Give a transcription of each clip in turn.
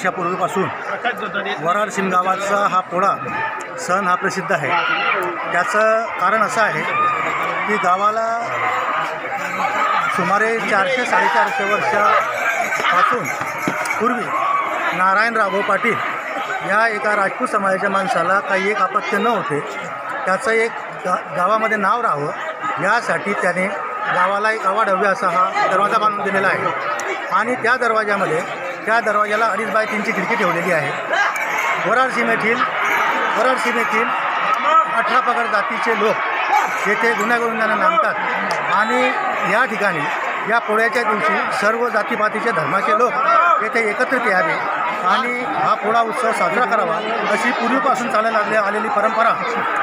वर्षापूर्वीपासून वराडसीम गावाचा हा पोळा सण हा प्रसिद्ध आहे। त्याचं कारण असं आहे की गावाला सुमारे 400-450 वर्षापासून पूर्वी नारायण राघव पाटील या एका राजपूत समाजाच्या माणसाला काही एक अपत्य न होते, त्याचं एक गावामध्ये नाव राहावं यासाठी त्याने गावाला एक अवाढव्य असा हा दरवाजा बांधून दिलेला आहे आणि त्या दरवाजाला 2.5 बाय 3ची खिडकी ठेवलेली आहे। वराडसीम येथील 18 पगड जातीचे लोक येथे गुण्यागोविंदाने नांदतात आणि या ठिकाणी या पोळ्याच्या दिवशी सर्व जातीपातीचे धर्माचे लोक येथे एकत्रित यावे आणि हा पोळा उत्सव साजरा करावा अशी पूर्वीपासून चालत आलेली परंपरा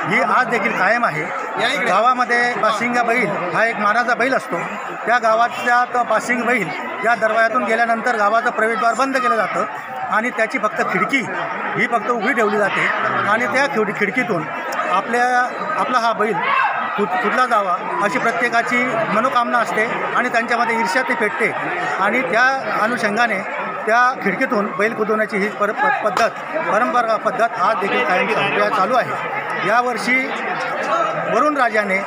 ही आज देखील कायम आहे। गावामध्ये बाशिंगा बैल हा एक मानाचा बैल असतो। त्या गावातल्या तो बाशिंग बैल या दरवाजातून गेल्यानंतर गावाचं प्रवेशद्वार बंद केलं जातं आणि त्याची फक्त खिडकी ही फक्त उभी ठेवली जाते आणि त्या खिडकीतून आपला हा बैल कुठला जावा अशी प्रत्येकाची मनोकामना असते आणि त्यांच्यामध्ये ईर्ष्या ती पेटते आणि त्या अनुषंगाने त्या खिडकीतून बैल कुदवण्याची ही परंपरा पद्धत आज देखील कायम चालू आहे। यावर्षी वरुण राजाने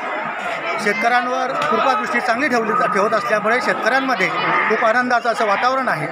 शेतकऱ्यांवर कृपादृष्टी चांगली ठेवत असल्यामुळे शेतकऱ्यांमध्ये खूप आनंदाचं असं वातावरण आहे।